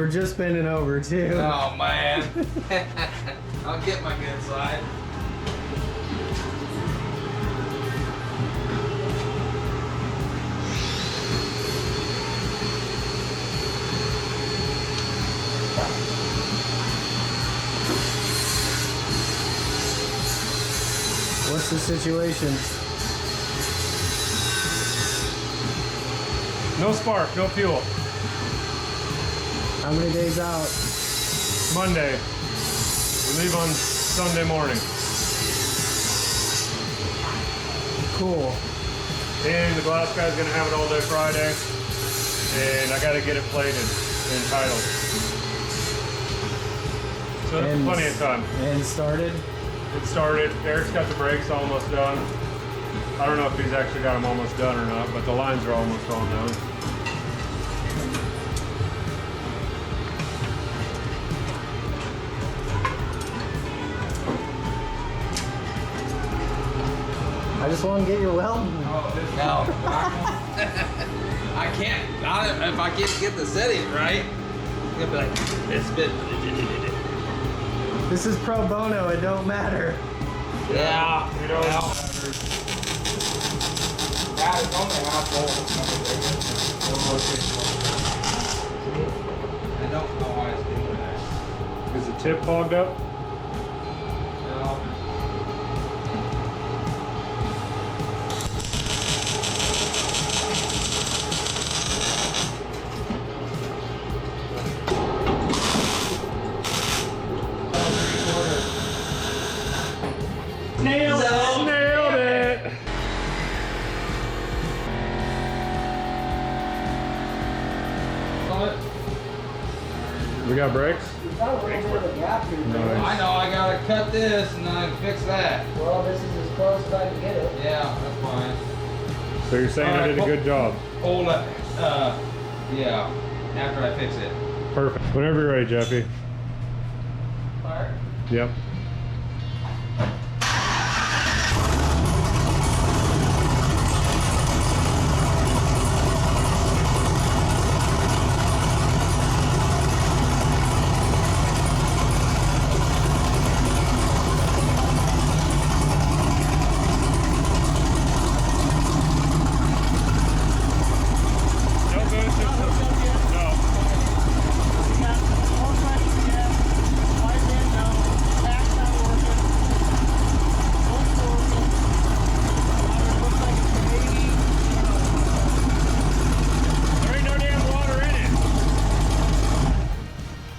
were just bending over too. Oh man. I'll get my good side. What's the situation? No spark, no fuel. How many days out? Monday. We leave on Sunday morning. Cool. And the glass guy's gonna have it all day Friday. And I gotta get it plated and titled. So there's plenty of time. And started? It started. Eric's got the brakes almost done. I don't know if he's actually got them almost done or not, but the lines are almost all done. I just want to get your welding. No. I can't. If I can't get the settings right, I'm gonna be like, it's bit. This is pro bono, it don't matter. Yeah. You know, Yeah, it's only half full. I don't know why it's doing that. is the tip fogged up? No. Nailed it! Nailed it! We got brakes? You've got a little bit of a gap here. Nice. I know, I gotta cut this and then I can fix that. Well, this is as close as I can get it. Yeah, that's fine. So you're saying I did a good job? Hold it. Yeah, after I fix it. Perfect. Whenever you're ready, Jeffy. Fire. Yep.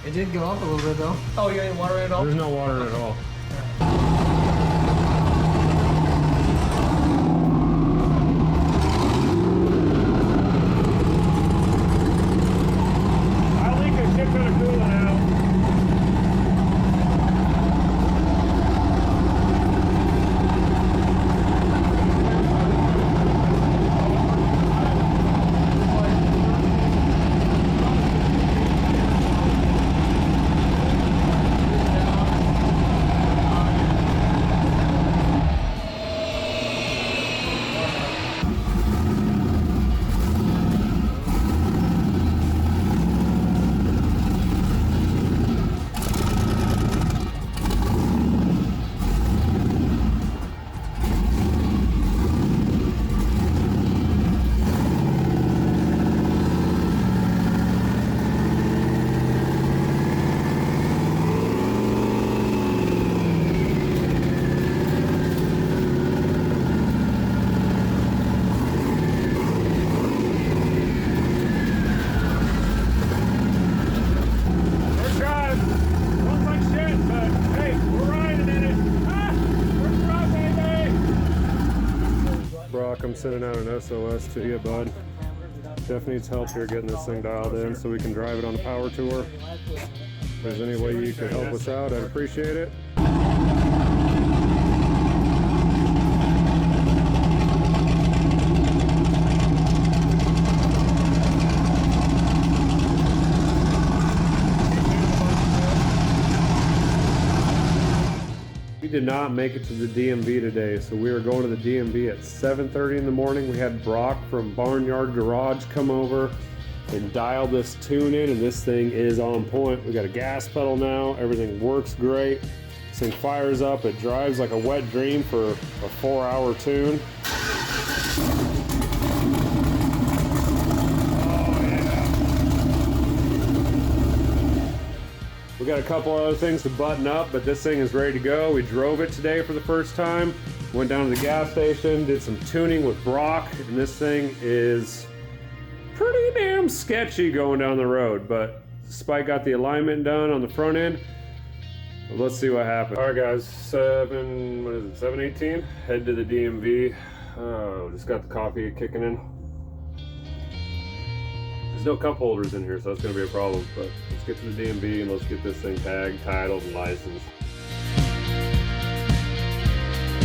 It did go up a little bit though. Oh, you ain't water at all? There's no water at all. I leak a shit ton of coolant out. I'm sending out an SOS to you, bud. Jeff needs help here getting this thing dialed in so we can drive it on a power tour. If there's any way you could help us out, I'd appreciate it. We did not make it to the DMV today, so we were going to the DMV at 7:30 in the morning. We had Brock from Barnyard Garage come over, and dial this tune in, and this thing is on point. We got a gas pedal now. Everything works great. This thing fires up. It drives like a wet dream for a 4-hour tune. We got a couple other things to button up, but this thing is ready to go. We drove it today for the first time. Went down to the gas station, did some tuning with Brock, and this thing is pretty damn sketchy going down the road, but Spike got the alignment done on the front end. Let's see what happens. All right, guys, 7:18. Head to the DMV. Oh, just got the coffee kicking in. There's no cup holders in here, so that's gonna be a problem, but let's get to the DMV and let's get this thing tagged, titled, and licensed.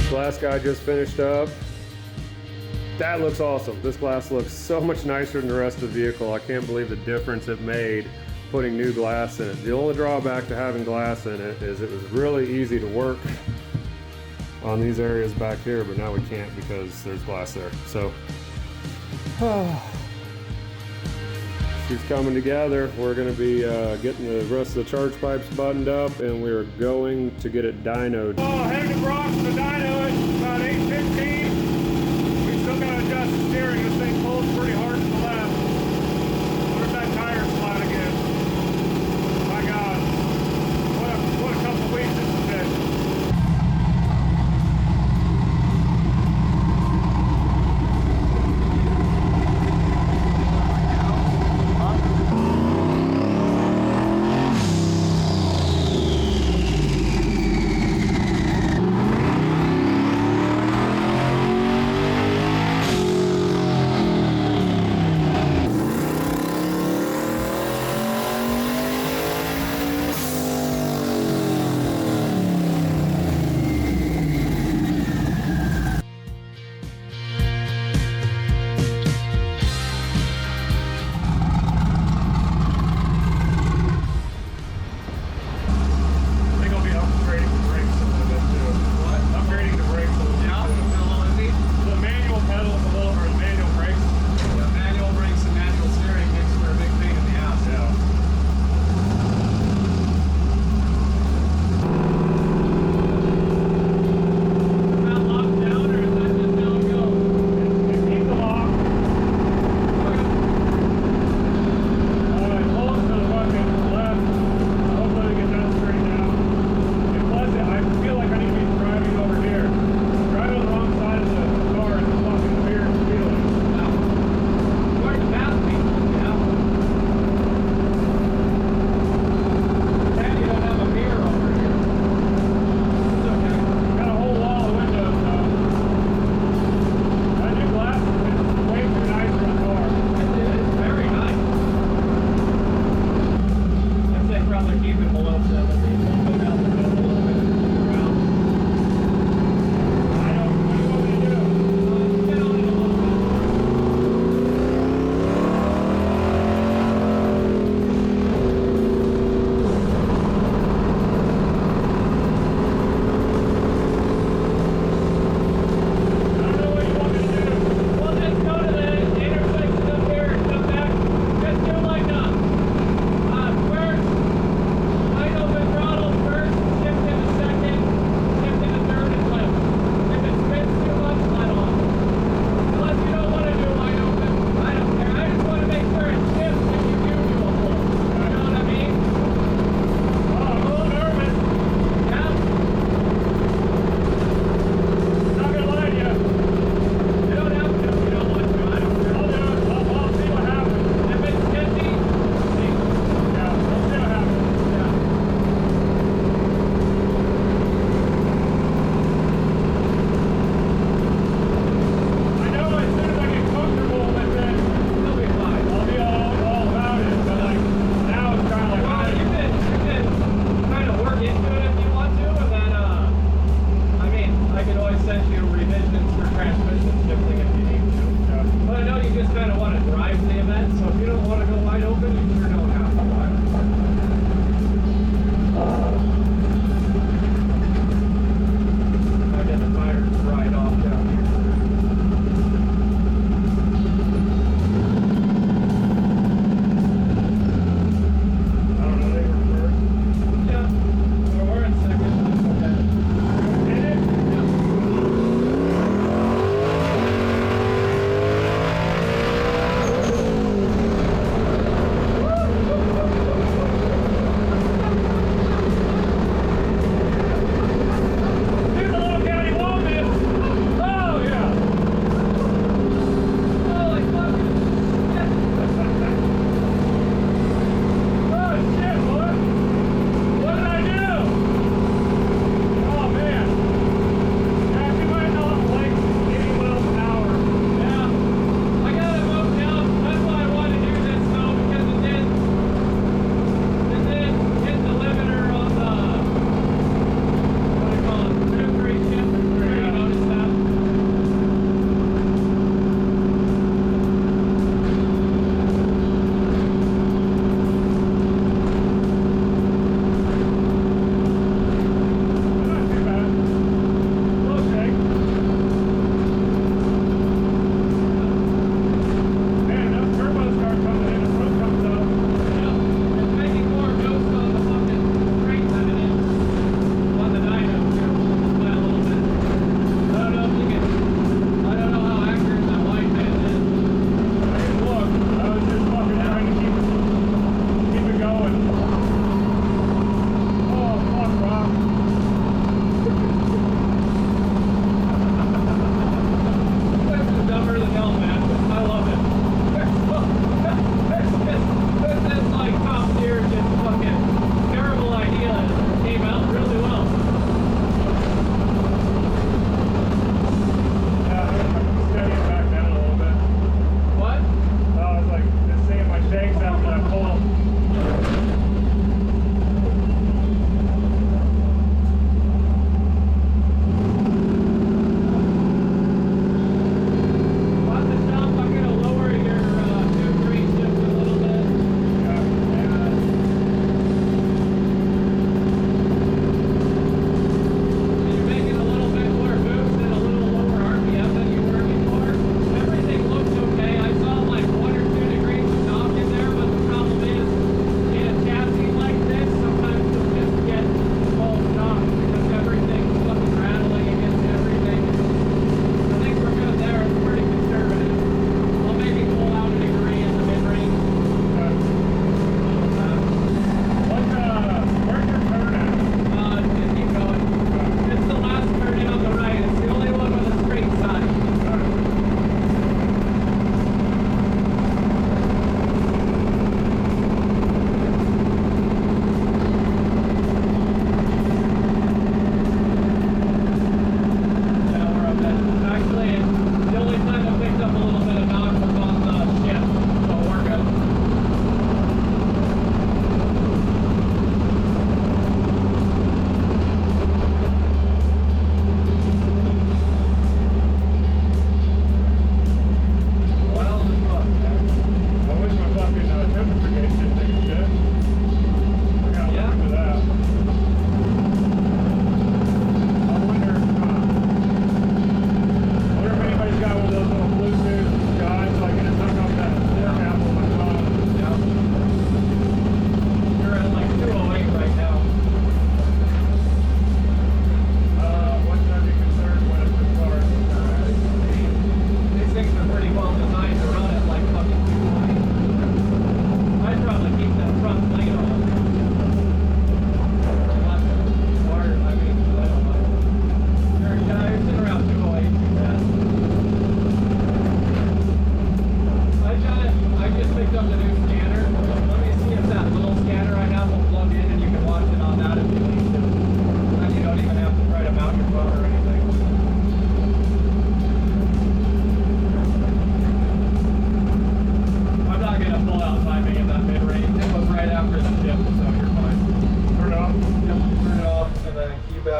Glass guy just finished up. That looks awesome. This glass looks so much nicer than the rest of the vehicle. I can't believe the difference it made putting new glass in it. The only drawback to having glass in it is it was really easy to work on these areas back here, but now we can't because there's glass there. So, she's coming together. We're going to be getting the rest of the charge pipes buttoned up, and we're going to get it dynoed. Oh, headed to Brock for the dyno. It's about 8:15. We still got to adjust the steering. This thing pulls pretty hard to the left. What if that tire's flat again? My God. What a couple weeks this has been.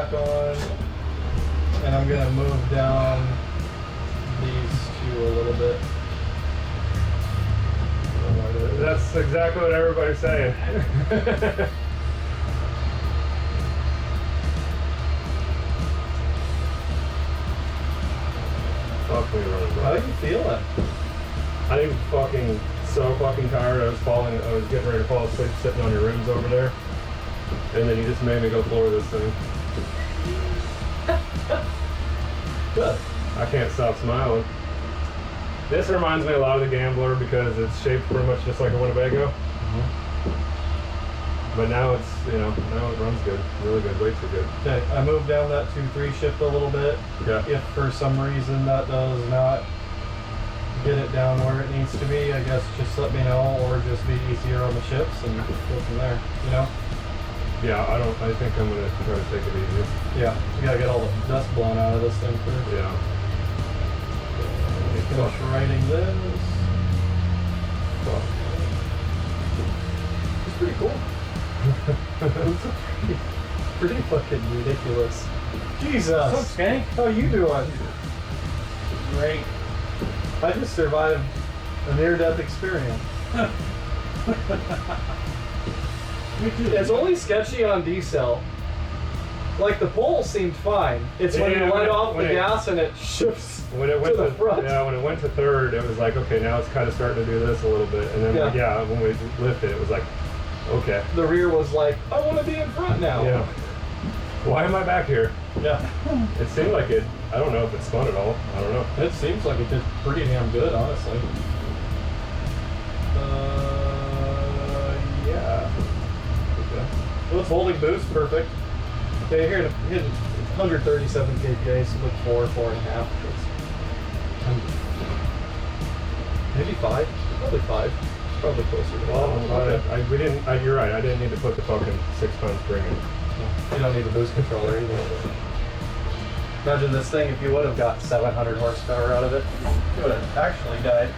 back on, and I'm gonna move down these two a little bit. That's exactly what everybody's saying. Fuck me running, bro. How are you feeling? I'm fucking so fucking tired. I was getting ready to fall asleep sitting on your rims over there. And then you just made me go floor this thing. Good. I can't stop smiling. This reminds me a lot of the Gambler because it's shaped pretty much just like a Winnebago. But now it's, now it runs good. Really good. Weights are good. Okay, I moved down that 2-3 shift a little bit. Yeah. If for some reason that does not get it down where it needs to be, I guess just let me know, or just be easier on the ships and go from there, Yeah, I think I'm gonna try to take it easy. Yeah, you gotta get all the dust blown out of this thing first. Yeah. Finish writing this. Fuck. It's pretty cool. pretty fucking ridiculous. Jesus. What's up, Skank? How you doing? Great. I just survived a near-death experience. It's only sketchy on D-cell. Like the pole seemed fine. It's when you let off the gas and it shifts When it went to the front. Yeah, when it went to third, it was like, okay, now it's kind of starting to do this a little bit. And then, when we lifted, it was like, okay. The rear was like, I want to be in front now. Yeah. Why am I back here? Yeah. It seemed like it, I don't know if it spun at all. I don't know. It seems like it did pretty damn good, honestly. Yeah. Okay. Well, it's holding boost, perfect. Okay, here hit 137 kPa, so like 4.5. Maybe 5. Probably 5. Probably closer to Well, 5. you're right, I didn't need to put the fucking 6-pound spring in. You don't need the boost controller either. Imagine this thing if you would have got 700 horsepower out of it. You would have actually died.